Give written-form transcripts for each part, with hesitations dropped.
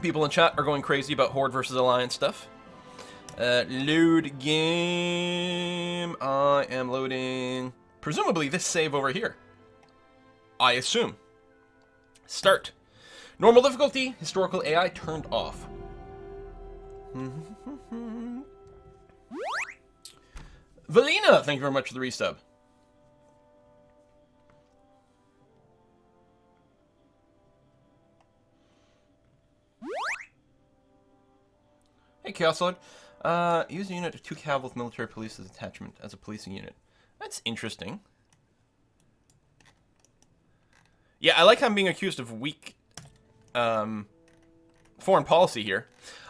People in chat are going crazy about Horde versus Alliance stuff. Load game. I am loading, presumably, this save over here. I assume. Start. Normal difficulty, historical AI turned off. Valina, thank you very much for the resub. Hey, Chaos Lord. Use a unit of 2 cav with military police as attachment as a policing unit. That's interesting. Yeah, I like how I'm being accused of weak foreign policy here.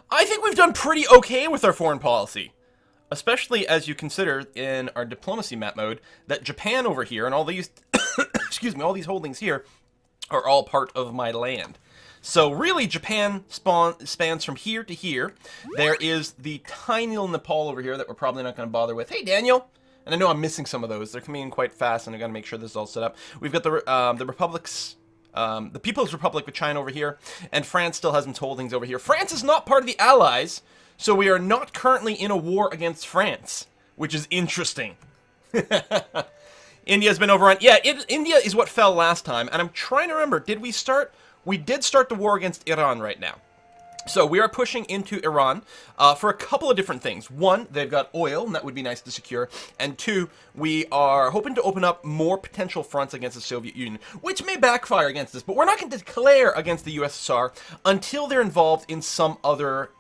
I think we've done pretty okay with our foreign policy. Especially as you consider in our diplomacy map mode that Japan over here and all these, excuse me, all these holdings here are all part of my land. So really, Japan spans from here to here. There is the tiny little Nepal over here that we're probably not going to bother with. Hey, Daniel. And I know I'm missing some of those. They're coming in quite fast, and I got to make sure this is all set up. We've got the republics, the People's Republic of China over here, and France still has its holdings over here. France is not part of the Allies, so we are not currently in a war against France, which is interesting. India's been overrun. Yeah, India is what fell last time, and I'm trying to remember, did we start? We did start the war against Iran right now. So we are pushing into Iran for a couple of different things. One, they've got oil, and that would be nice to secure. And two, we are hoping to open up more potential fronts against the Soviet Union, which may backfire against us. But we're not going to declare against the USSR until they're involved in some other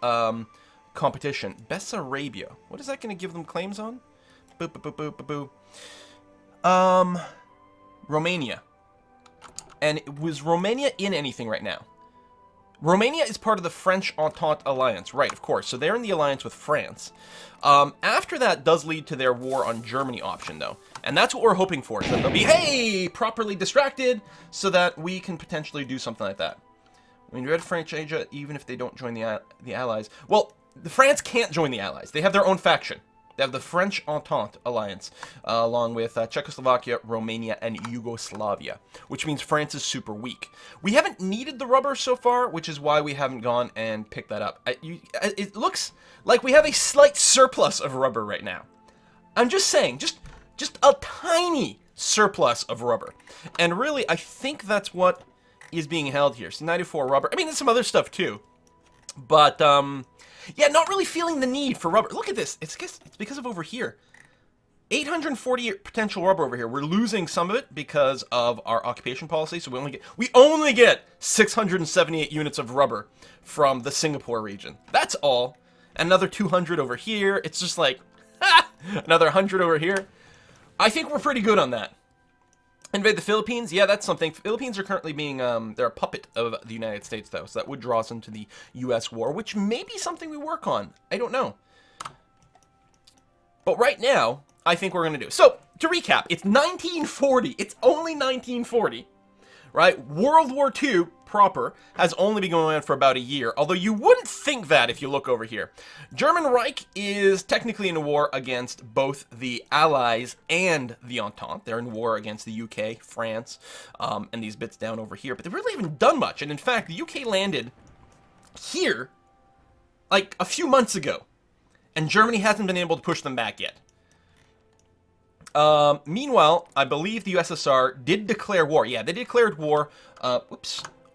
competition. Bessarabia. What is that going to give them claims on? Boop, boop, boop, boop, boop, boop. Romania. And was Romania in anything right now? Romania is part of the French Entente Alliance. Right, of course. So they're in the alliance with France. After that does lead to their war on Germany option, though. And that's what we're hoping for. So they'll be, hey, properly distracted so that we can potentially do something like that. When you read French Asia, even if they don't join the Allies. Well, the France can't join the Allies. They have their own faction. They have the French Entente Alliance, along with Czechoslovakia, Romania, and Yugoslavia, which means France is super weak. We haven't needed the rubber so far, which is why we haven't gone and picked that up. It looks like we have a slight surplus of rubber right now. I'm just saying, just a tiny surplus of rubber. And really, I think that's what is being held here. So 94 rubber. I mean, there's some other stuff too. But, yeah, not really feeling the need for rubber. Look at this. It's because of over here. 848 potential rubber over here. We're losing some of it because of our occupation policy. So we only get 678 units of rubber from the Singapore region. That's all. Another 200 over here. It's just like, another 100 over here. I think we're pretty good on that. Invade the Philippines? Yeah, that's something. Philippines are currently being, they're a puppet of the United States, though, so that would draw us into the U.S. war, which may be something we work on. I don't know. But right now, I think we're going to do. So, to recap, it's 1940. It's only 1940, right? World War II proper has only been going on for about a year, although you wouldn't think that if you look over here. German Reich is technically in a war against both the Allies and the Entente. They're in war against the UK, France, and these bits down over here, but they really haven't done much. And in fact, the UK landed here like a few months ago, and Germany hasn't been able to push them back yet. Meanwhile, I believe the USSR did declare war. Yeah, they declared war,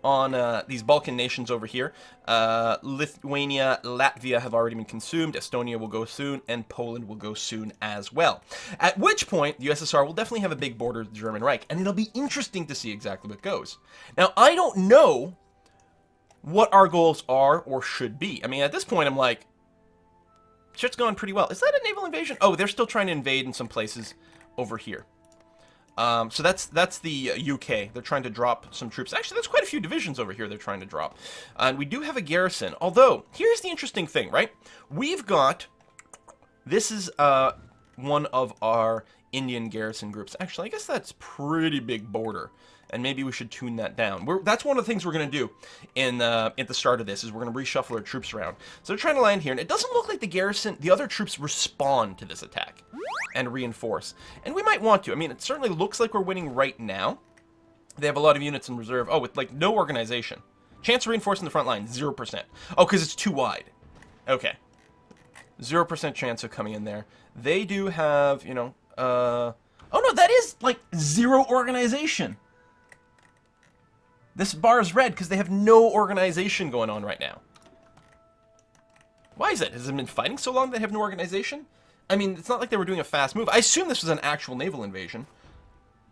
on these Balkan nations over here. Lithuania, Latvia have already been consumed. Estonia will go soon, and Poland will go soon as well. At which point, the USSR will definitely have a big border with the German Reich, and it'll be interesting to see exactly what goes. Now, I don't know what our goals are or should be. I mean, at this point, I'm like, shit's going pretty well. Is that a naval invasion? Oh, they're still trying to invade in some places over here. So that's the UK. They're trying to drop some troops. Actually, there's quite a few divisions over here they're trying to drop. And we do have a garrison. Although, here's the interesting thing, right? We've got... This is one of our Indian garrison groups. Actually, I guess that's pretty big border. And maybe we should tune that down. That's one of the things we're going to do at the start of this, is we're going to reshuffle our troops around. So they're trying to land here, and it doesn't look like the garrison, the other troops respond to this attack and reinforce. And we might want to. I mean, it certainly looks like we're winning right now. They have a lot of units in reserve. Oh, with like no organization. Chance of reinforcing the front line, 0%. Oh, because it's too wide. Okay. 0% chance of coming in there. They do have, you know, oh no, that is, like, 0 organization. This bar is red because they have no organization going on right now. Why is it? Has it been fighting so long they have no organization? I mean, it's not like they were doing a fast move. I assume this was an actual naval invasion.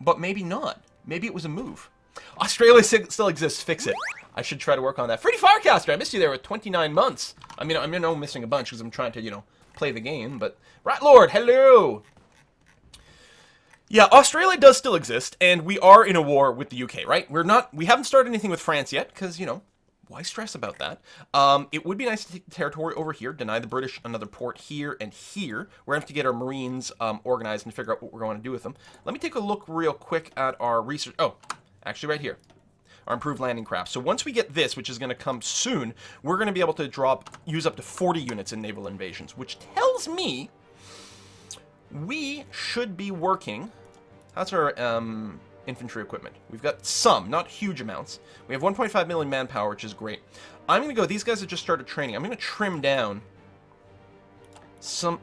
But maybe not. Maybe it was a move. Australia still exists. Fix it. I should try to work on that. Freddy Firecaster, I missed you there with 29 months. I mean, I'm missing a bunch because I'm trying to, you know, play the game. But Rat Lord, hello. Yeah, Australia does still exist, and we are in a war with the UK, right? We haven't started anything with France yet, because, you know, why stress about that? It would be nice to take the territory over here, deny the British another port here and here. We're going to have to get our Marines organized and figure out what we're going to do with them. Let me take a look real quick at our research. Oh, actually right here. Our improved landing craft. So once we get this, which is going to come soon, we're going to be able to use up to 40 units in naval invasions, which tells me we should be working. How's our infantry equipment? We've got some, not huge amounts. We have 1.5 million manpower, which is great. I'm going to go, these guys have just started training. I'm going to trim down some...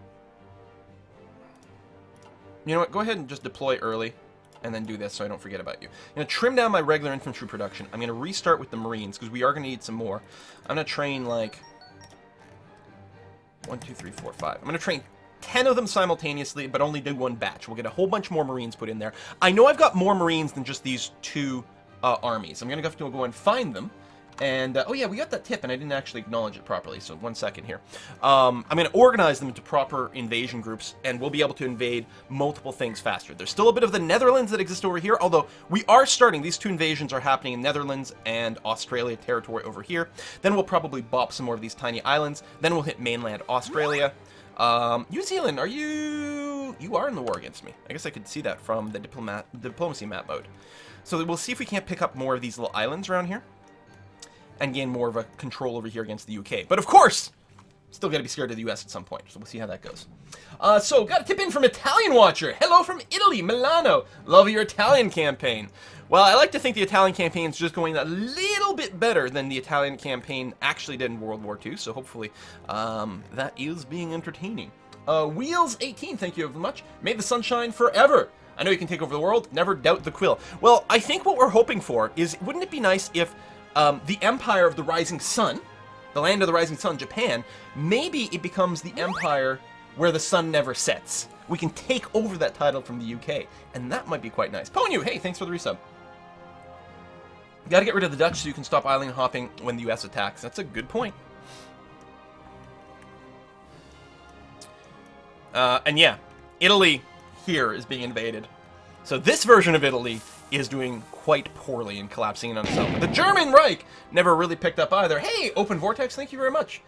You know what, go ahead and just deploy early, and then do this so I don't forget about you. I'm going to trim down my regular infantry production. I'm going to restart with the Marines, because we are going to need some more. I'm going to train, like... 1, 2, 3, 4, 5. I'm going to train 10 of them simultaneously, but only do one batch. We'll get a whole bunch more Marines put in there. I know I've got more Marines than just these 2 armies. I'm going to have to go and find them. And, oh yeah, we got that tip, and I didn't actually acknowledge it properly, so 1 second here. I'm going to organize them into proper invasion groups, and we'll be able to invade multiple things faster. There's still a bit of the Netherlands that exist over here, although we are starting, these 2 invasions are happening in Netherlands and Australia territory over here. Then we'll probably bop some more of these tiny islands. Then we'll hit mainland Australia. New Zealand, are you... You are in the war against me. I guess I could see that from the diplomacy map mode. So we'll see if we can't pick up more of these little islands around here and gain more of a control over here against the UK. But of course, still got to be scared of the US at some point, so we'll see how that goes. So, got a tip in from Italian Watcher. Hello from Italy, Milano. Love your Italian campaign. Well, I like to think the Italian campaign is just going a little bit better than the Italian campaign actually did in World War II, so hopefully that is being entertaining. Wheels18, thank you very much. May the sun shine forever. I know you can take over the world, never doubt the quill. Well, I think what we're hoping for is, wouldn't it be nice if the Empire of the Rising Sun, the land of the Rising Sun, Japan, maybe it becomes the empire where the sun never sets. We can take over that title from the UK, and that might be quite nice. Ponyu, hey, thanks for the resub. You gotta get rid of the Dutch so you can stop island hopping when the US attacks. That's a good point. And yeah, Italy here is being invaded. So this version of Italy is doing quite poorly and collapsing in on itself. But the German Reich never really picked up either. Hey, Open Vortex, thank you very much.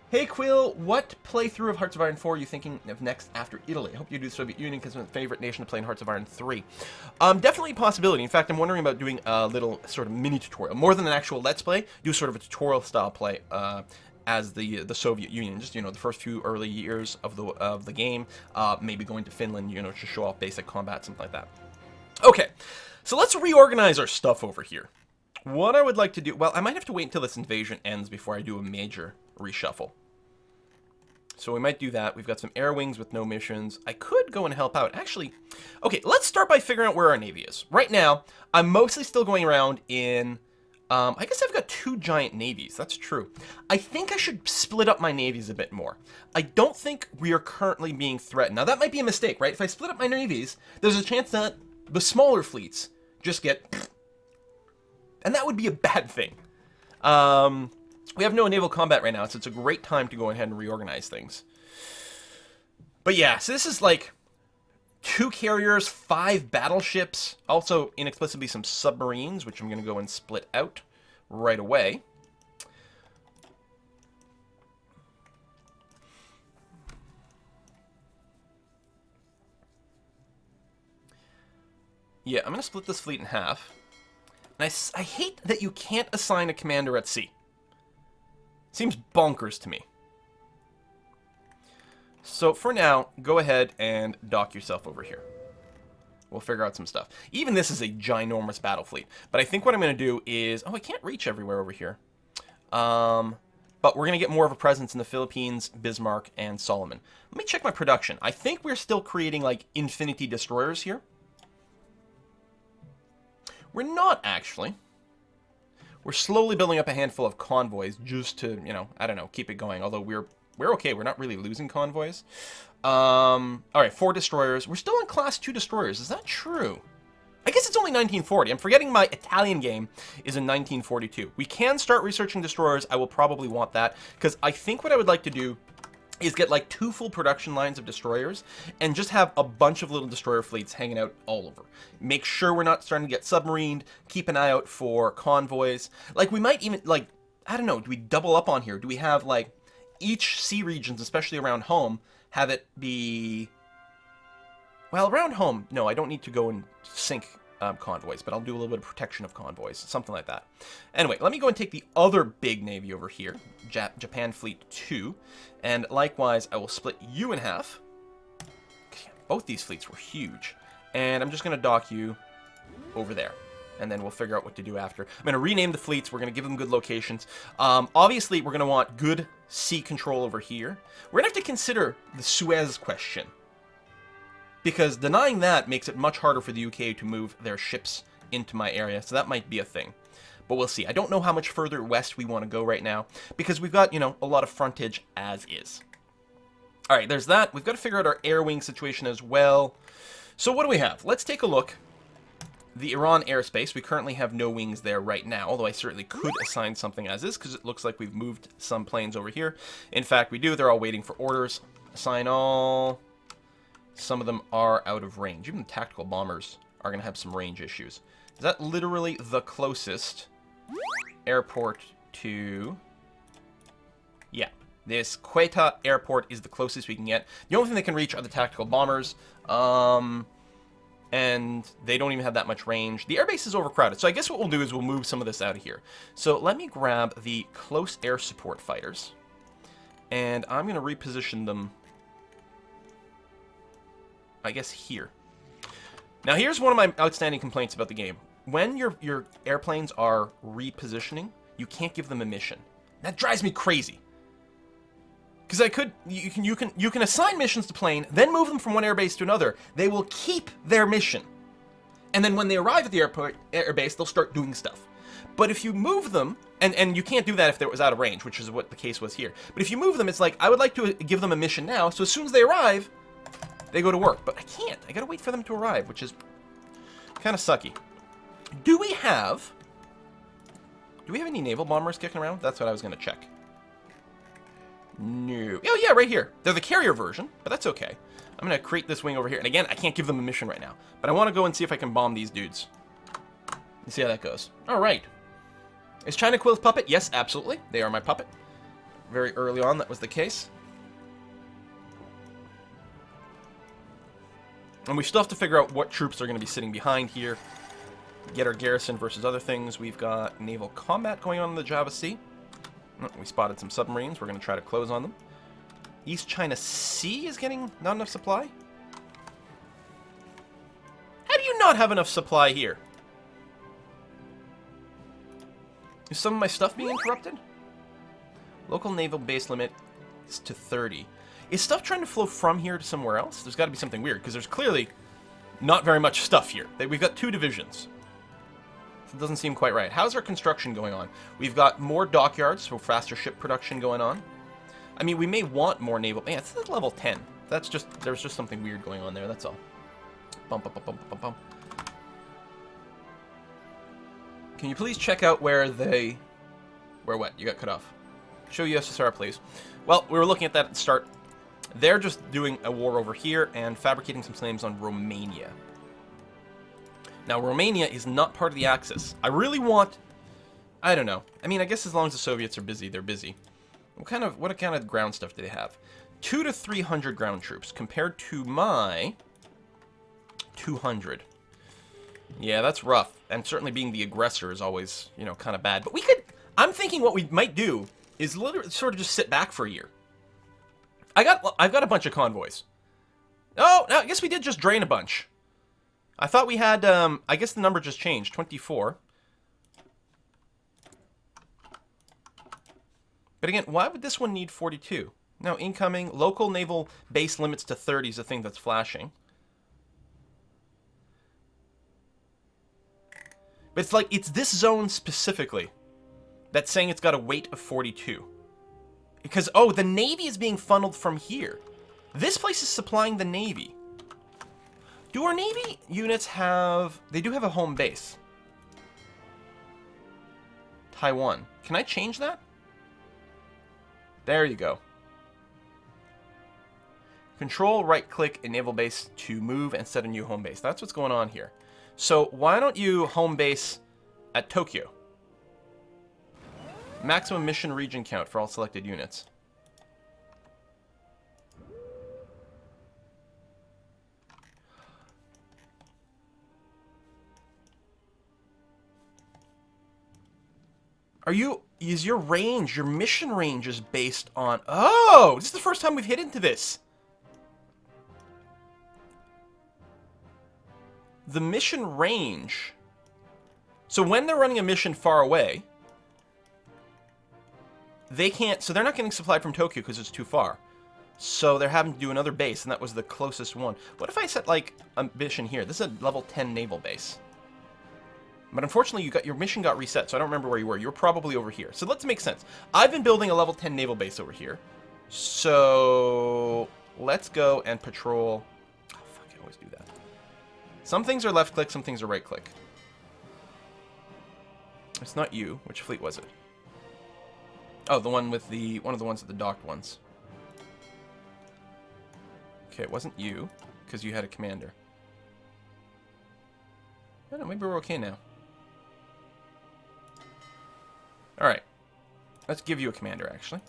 Hey, Quill, what playthrough of Hearts of Iron 4 are you thinking of next after Italy? I hope you do the Soviet Union because it's my favorite nation to play in Hearts of Iron 3. Definitely a possibility. In fact, I'm wondering about doing a little sort of mini tutorial. More than an actual Let's Play, do sort of a tutorial style play as the Soviet Union. Just, you know, the first few early years of the game. Maybe going to Finland, you know, to show off basic combat, something like that. Okay, so let's reorganize our stuff over here. What I would like to do... Well, I might have to wait until this invasion ends before I do a major reshuffle. So we might do that. We've got some air wings with no missions. I could go and help out. Actually, okay, let's start by figuring out where our navy is. Right now, I'm mostly still going around in... I guess I've got 2 giant navies. That's true. I think I should split up my navies a bit more. I don't think we are currently being threatened. Now, that might be a mistake, right? If I split up my navies, there's a chance that the smaller fleets just get... And that would be a bad thing. We have no naval combat right now, so it's a great time to go ahead and reorganize things. But yeah, so this is like 2 carriers, 5 battleships, also inexplicably some submarines, which I'm going to go and split out right away. Yeah, I'm going to split this fleet in half. And I hate that you can't assign a commander at sea. Seems bonkers to me. So for now, go ahead and dock yourself over here. We'll figure out some stuff. Even this is a ginormous battle fleet. But I think what I'm going to do is... Oh, I can't reach everywhere over here. But we're going to get more of a presence in the Philippines, Bismarck, and Solomon. Let me check my production. I think we're still creating, like, infinity destroyers here. We're not, actually. We're slowly building up a handful of convoys just to, you know, I don't know, keep it going. Although we're okay. We're not really losing convoys. All right, 4 destroyers. We're still in Class 2 destroyers. Is that true? I guess it's only 1940. I'm forgetting my Italian game is in 1942. We can start researching destroyers. I will probably want that, because I think what I would like to do is get like 2 full production lines of destroyers and just have a bunch of little destroyer fleets hanging out all over. Make sure we're not starting to get submarined. Keep an eye out for convoys. Like, we might even, like, I don't know, do we double up on here? Do we have, like, each sea regions, especially around home, have it be... Well, around home, no, I don't need to go and sink convoys, but I'll do a little bit of protection of convoys, something like that. Anyway, let me go and take the other big navy over here, Japan Fleet 2, and likewise, I will split you in half. Both these fleets were huge, and I'm just going to dock you over there, and then we'll figure out what to do after. I'm going to rename the fleets. We're going to give them good locations. Obviously, we're going to want good sea control over here. We're going to have to consider the Suez question, because denying that makes it much harder for the UK to move their ships into my area, so that might be a thing. But we'll see. I don't know how much further west we want to go right now, because we've got, you know, a lot of frontage as is. All right, there's that. We've got to figure out our air wing situation as well. So what do we have? Let's take a look. The Iran airspace, we currently have no wings there right now, although I certainly could assign something as is, because it looks like we've moved some planes over here. In fact, we do. They're all waiting for orders. Assign all... Some of them are out of range. Even the tactical bombers are going to have some range issues. Is that literally the closest airport to... Yeah, this Quetta airport is the closest we can get. The only thing they can reach are the tactical bombers, and they don't even have that much range. The airbase is overcrowded, so I guess what we'll do is we'll move some of this out of here. So let me grab the close air support fighters, and I'm going to reposition them, I guess, here. Now, here's one of my outstanding complaints about the game. When your airplanes are repositioning, you can't give them a mission. That drives me crazy. Because you can assign missions to plane, then move them from one airbase to another. They will keep their mission, and then when they arrive at the airbase, they'll start doing stuff. But if you move them, and you can't do that if it was out of range, which is what the case was here. But if you move them, it's like, I would like to give them a mission now, so as soon as they arrive, they go to work. But I can't. I gotta wait for them to arrive, which is kind of sucky. Do we have any naval bombers kicking around? That's what I was gonna check. No. Oh yeah, right here. They're the carrier version, but that's okay. I'm gonna create this wing over here. And again, I can't give them a mission right now, but I want to go and see if I can bomb these dudes. Let's see how that goes. All right. Is China Quill's puppet? Yes, absolutely. They are my puppet. Very early on, that was the case. And we still have to figure out what troops are going to be sitting behind here. Get our garrison versus other things. We've got naval combat going on in the Java Sea. Oh, we spotted some submarines. We're going to try to close on them. East China Sea is getting not enough supply? How do you not have enough supply here? Is some of my stuff being interrupted? Local naval base limit is to 30. Is stuff trying to flow from here to somewhere else? There's got to be something weird, because there's clearly not very much stuff here. We've got 2 divisions. So it doesn't seem quite right. How's our construction going on? We've got more dockyards, so faster ship production going on. I mean, we may want more naval... Man, it's at level 10. That's just... There's just something weird going on there, that's all. Bump, bump, bump, bump, bump, bump. Can you please check out where they... Where what? You got cut off. Show USSR, please. Well, we were looking at that at the start. They're just doing a war over here and fabricating some claims on Romania. Now, Romania is not part of the Axis. I really want... I don't know. I mean, I guess as long as the Soviets are busy, they're busy. What kind of ground stuff do they have? 200 to 300 ground troops compared to my 200. Yeah, that's rough. And certainly being the aggressor is always, you know, kind of bad. But we could... I'm thinking what we might do is literally sort of just sit back for a year. I've got a bunch of convoys. Oh, I guess we did just drain a bunch. I thought we had, I guess the number just changed, 24. But again, why would this one need 42? No, incoming, local naval base limits to 30 is the thing that's flashing. But it's like, it's this zone specifically that's saying it's got a weight of 42. Because, oh, the Navy is being funneled from here. This place is supplying the Navy. Do our Navy units have... They do have a home base. Taiwan. Can I change that? There you go. Control, right-click, and naval base to move and set a new home base. That's what's going on here. So why don't you home base at Tokyo? Maximum mission region count for all selected units. Is your range, your mission range is based on... Oh! This is the first time we've hit into this. The mission range. So when they're running a mission far away, they can't... So they're not getting supplied from Tokyo because it's too far. So they're having to do another base, and that was the closest one. What if I set, like, a mission here? This is a level 10 naval base. But unfortunately, your mission got reset, so I don't remember where you were. You were probably over here. So let's make sense. I've been building a level 10 naval base over here. So let's go and patrol. Oh, fuck, I always do that. Some things are left click, some things are right click. It's not you. Which fleet was it? Oh, the one with one of the ones with the docked ones. Okay, it wasn't you, because you had a commander. I don't know, maybe we're okay now. Alright. Let's give you a commander, actually.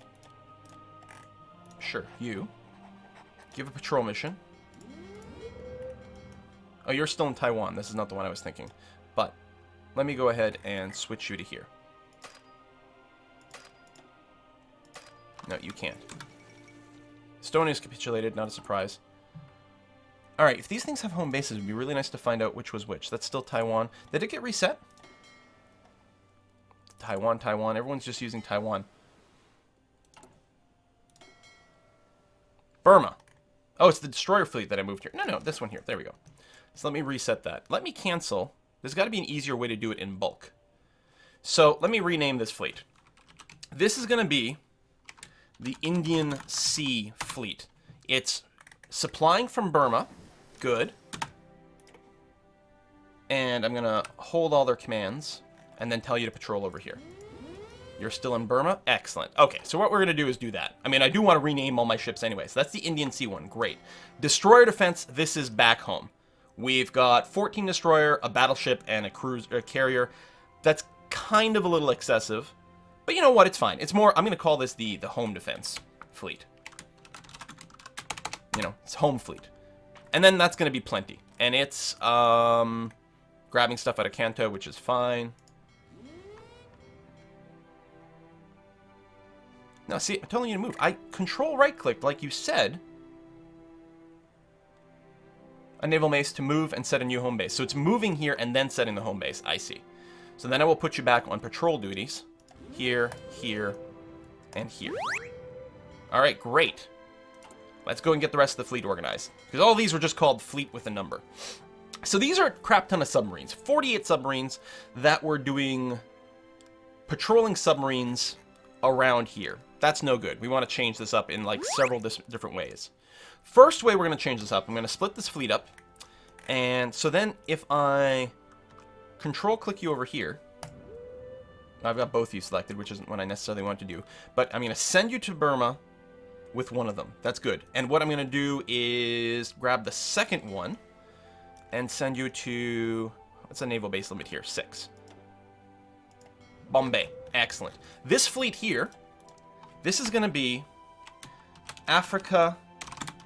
Sure, you. Give a patrol mission. Oh, you're still in Taiwan. This is not the one I was thinking. But, let me go ahead and switch you to here. No, you can't. Estonia's capitulated, not a surprise. Alright, if these things have home bases, it would be really nice to find out which was which. That's still Taiwan. Did it get reset? Taiwan, Taiwan. Everyone's just using Taiwan. Burma. Oh, it's the destroyer fleet that I moved here. No, this one here. There we go. So let me reset that. Let me cancel. There's got to be an easier way to do it in bulk. So let me rename this fleet. This is going to be the Indian Sea Fleet. It's supplying from Burma. Good. And I'm going to hold all their commands and then tell you to patrol over here. You're still in Burma? Excellent. Okay, so what we're going to do is do that. I mean, I do want to rename all my ships anyway, so that's the Indian Sea one. Great. Destroyer defense, this is back home. We've got 14 destroyer, a battleship, and a carrier. That's kind of a little excessive. But you know what? It's fine. It's more... I'm going to call this the home defense fleet. You know, it's home fleet. And then that's going to be plenty. And it's grabbing stuff out of Kanto, which is fine. Now, see, I'm telling you to move. I control right-clicked, like you said, a naval base to move and set a new home base. So it's moving here and then setting the home base. I see. So then I will put you back on patrol duties. Here, here, and here. All right, great. Let's go and get the rest of the fleet organized. Because all these were just called fleet with a number. So these are a crap ton of submarines. 48 submarines that were doing patrolling submarines around here. That's no good. We want to change this up in like several different ways. First way we're going to change this up, I'm going to split this fleet up. And so then if I control click you over here, I've got both of you selected, which isn't what I necessarily want to do. But I'm going to send you to Burma with one of them. That's good. And what I'm going to do is grab the second one and send you to, what's the naval base limit here? 6. Bombay. Excellent. This fleet here, this is going to be Africa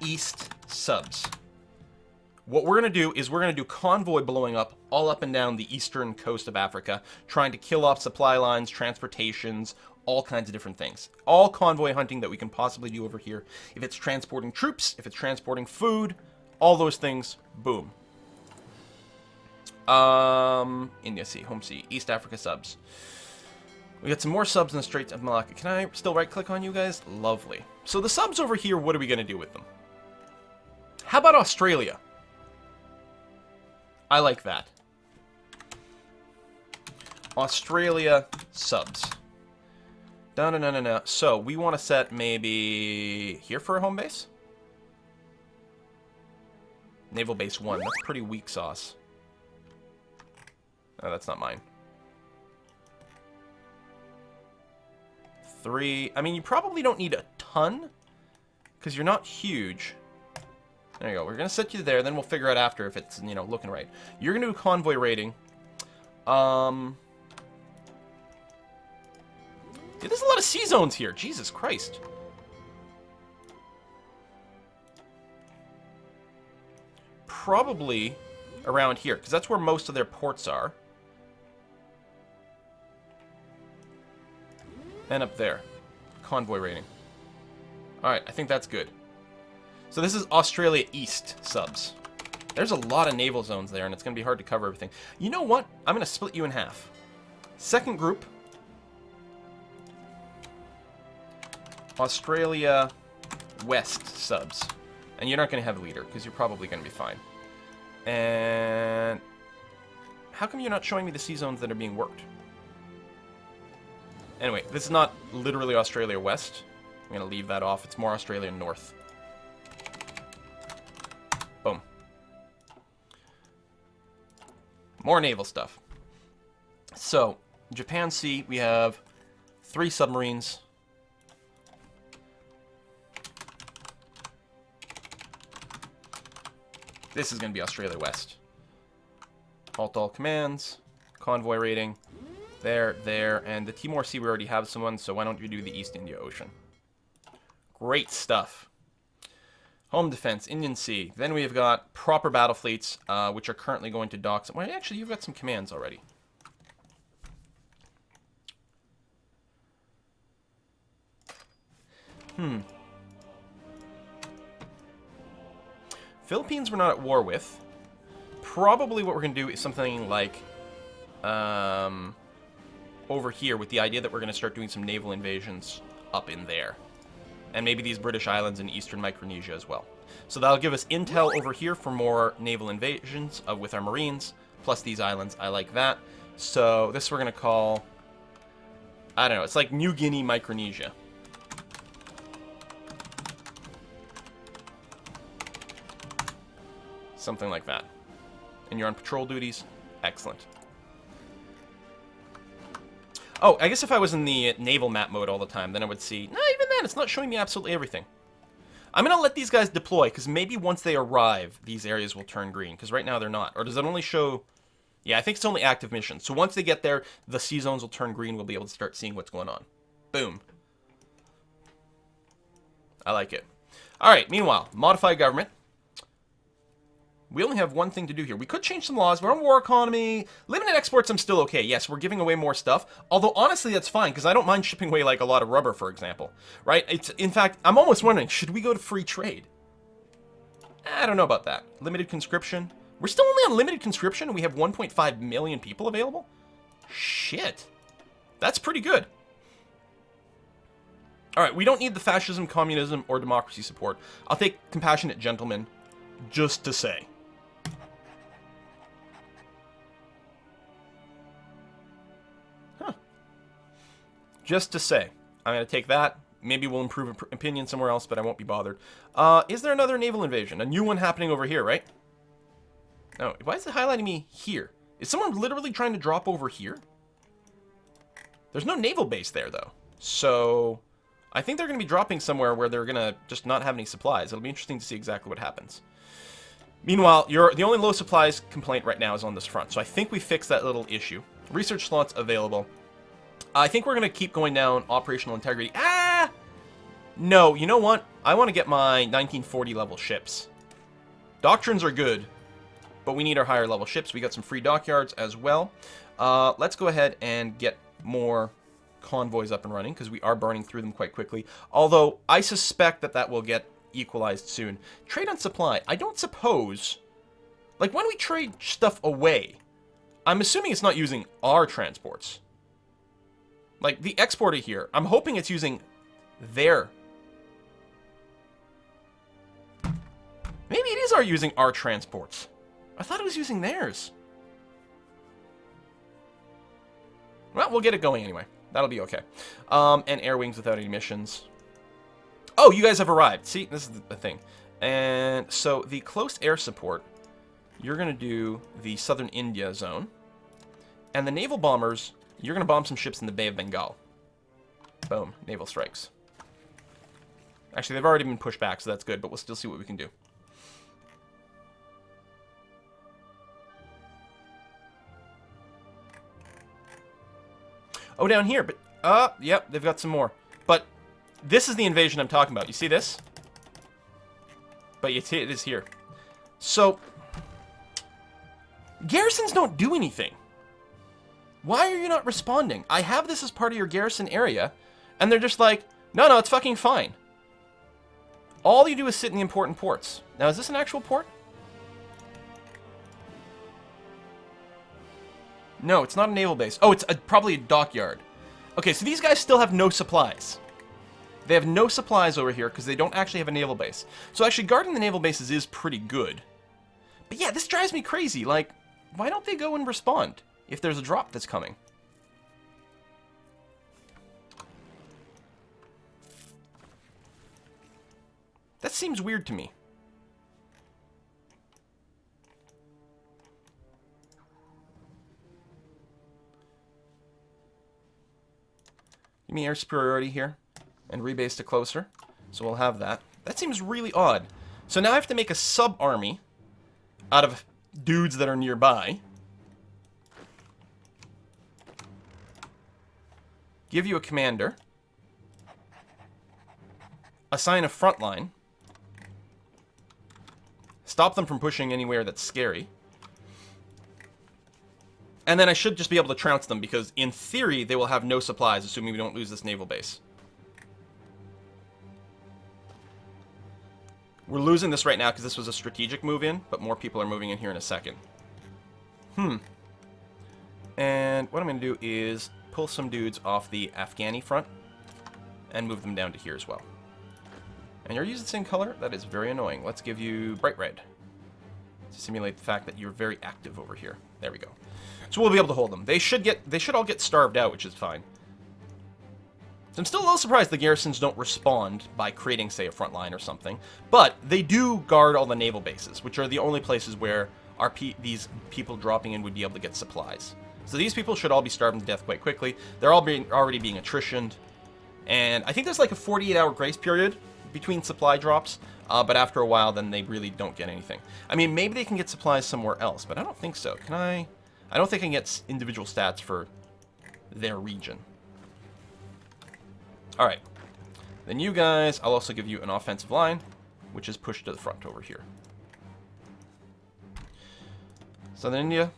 East subs. What we're going to do is we're going to do convoy blowing up all up and down the eastern coast of Africa, trying to kill off supply lines, transportations, all kinds of different things. All convoy hunting that we can possibly do over here. If it's transporting troops, if it's transporting food, all those things, boom. India Sea, Home Sea, East Africa subs. We got some more subs in the Straits of Malacca. Can I still right-click on you guys? Lovely. So the subs over here, what are we going to do with them? How about Australia? I like that. Australia subs. No. So we want to set maybe here for a home base? Naval Base 1. That's pretty weak sauce. Oh, that's not mine. 3. I mean, you probably don't need a ton, because you're not huge. There you go. We're going to set you there, then we'll figure out after if it's, you know, looking right. You're going to do convoy rating. Dude, there's a lot of sea zones here. Jesus Christ. Probably around here, because that's where most of their ports are. And up there. Convoy rating. Alright, I think that's good. So this is Australia East subs. There's a lot of naval zones there, and it's going to be hard to cover everything. You know what? I'm going to split you in half. Second group. Australia West subs. And you're not going to have a leader, because you're probably going to be fine. And how come you're not showing me the sea zones that are being worked? Anyway, this is not literally Australia West. I'm going to leave that off. It's more Australia North. Boom. More naval stuff. So, Japan Sea, we have 3 submarines. This is going to be Australia West. Halt all commands. Convoy rating. There, and the Timor Sea we already have someone, so why don't you do the East India Ocean? Great stuff. Home defense, Indian Sea. Then we've got proper battle fleets, which are currently going to dock. Well, actually, you've got some commands already. Philippines we're not at war with. Probably what we're going to do is something like... over here with the idea that we're going to start doing some naval invasions up in there. And maybe these British islands in eastern Micronesia as well. So that'll give us intel over here for more naval invasions with our Marines, plus these islands. I like that. So this we're going to call, I don't know, it's like New Guinea, Micronesia. Something like that. And you're on patrol duties? Excellent. Oh, I guess if I was in the naval map mode all the time, then I would see... No, even then, it's not showing me absolutely everything. I'm going to let these guys deploy, because maybe once they arrive, these areas will turn green, because right now they're not. Or does it only show... Yeah, I think it's only active missions. So once they get there, the sea zones will turn green. We'll be able to start seeing what's going on. Boom. I like it. All right, meanwhile, modify government. We only have one thing to do here. We could change some laws. We're on war economy. Limited exports, I'm still okay. Yes, we're giving away more stuff. Although, honestly, that's fine, because I don't mind shipping away, like, a lot of rubber, for example. Right? In fact, I'm almost wondering, should we go to free trade? I don't know about that. Limited conscription. We're still only on limited conscription, and we have 1.5 million people available? Shit. That's pretty good. All right, we don't need the fascism, communism, or democracy support. I'll take compassionate gentlemen, just to say. Just to say. I'm going to take that. Maybe we'll improve opinion somewhere else, but I won't be bothered. Is there another naval invasion? A new one happening over here, right? No, why is it highlighting me here? Is someone literally trying to drop over here? There's no naval base there, though. So, I think they're going to be dropping somewhere where they're going to just not have any supplies. It'll be interesting to see exactly what happens. Meanwhile, the only low supplies complaint right now is on this front. So I think we fixed that little issue. Research slots available. I think we're going to keep going down operational integrity. Ah! No, you know what? I want to get my 1940 level ships. Doctrines are good, but we need our higher level ships. We got some free dockyards as well. Let's go ahead and get more convoys up and running, because we are burning through them quite quickly. Although, I suspect that that will get equalized soon. Trade on supply. I don't suppose... Like, when we trade stuff away, I'm assuming it's not using our transports. Like, the exporter here, I'm hoping it's using their. Maybe it is using our transports. I thought it was using theirs. Well, we'll get it going anyway. That'll be okay. And air wings without any missions. Oh, you guys have arrived. See, this is the thing. And so the close air support, you're going to do the southern India zone. And the naval bombers, you're going to bomb some ships in the Bay of Bengal. Boom. Naval strikes. Actually, they've already been pushed back, so that's good, but we'll still see what we can do. Oh, down here, but, yep, they've got some more. But this is the invasion I'm talking about. You see this? But it is here. So, garrisons don't do anything. Why are you not responding? I have this as part of your garrison area, and they're just like, no, it's fucking fine. All you do is sit in the important ports. Now, is this an actual port? No, it's not a naval base. Oh, it's probably a dockyard. Okay, so these guys still have no supplies. They have no supplies over here because they don't actually have a naval base. So actually, guarding the naval bases is pretty good. But yeah, this drives me crazy. Like, why don't they go and respond if there's a drop that's coming? That seems weird to me. Give me air superiority here and rebase to closer. So we'll have that. That seems really odd. So now I have to make a sub-army out of dudes that are nearby. Give you a commander. Assign a front line. Stop them from pushing anywhere that's scary. And then I should just be able to trounce them, because in theory, they will have no supplies, assuming we don't lose this naval base. We're losing this right now because this was a strategic move in, but more people are moving in here in a second. And what I'm going to do is pull some dudes off the Afghani front and move them down to here as well. And you're using the same color? That is very annoying. Let's give you bright red to simulate the fact that you're very active over here. There we go. So we'll be able to hold them. They should all get starved out, which is fine. So I'm still a little surprised the garrisons don't respond by creating, say, a front line or something. But they do guard all the naval bases, which are the only places where these people dropping in would be able to get supplies. So these people should all be starving to death quite quickly. They're all already being attritioned. And I think there's like a 48-hour grace period between supply drops. But after a while, then they really don't get anything. I mean, maybe they can get supplies somewhere else, but I don't think so. Can I? I don't think I can get individual stats for their region. All right. Then you guys, I'll also give you an offensive line, which is pushed to the front over here. Southern India.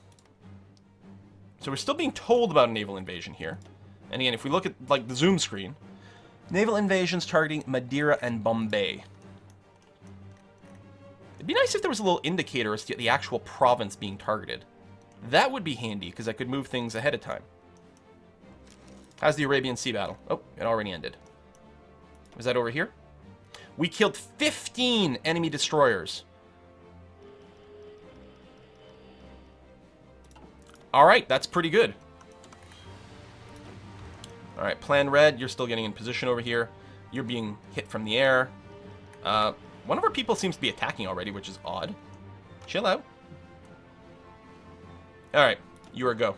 So we're still being told about a naval invasion here. And again, if we look at like the zoom screen, naval invasions targeting Madeira and Bombay. It'd be nice if there was a little indicator as to the actual province being targeted. That would be handy, because I could move things ahead of time. How's the Arabian Sea battle? Oh, it already ended. Was that over here? We killed 15 enemy destroyers. Alright, that's pretty good. Alright, Plan Red, you're still getting in position over here. You're being hit from the air. One of our people seems to be attacking already, which is odd. Chill out. Alright, you are go.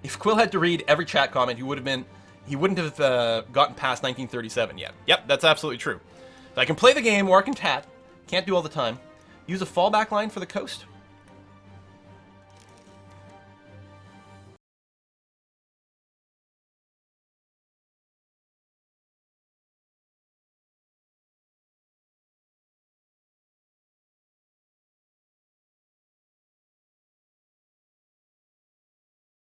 If Quill had to read every chat comment, he wouldn't have gotten past 1937 yet. Yep, that's absolutely true. So I can play the game, or I can chat. Can't do all the time. Use a fallback line for the coast.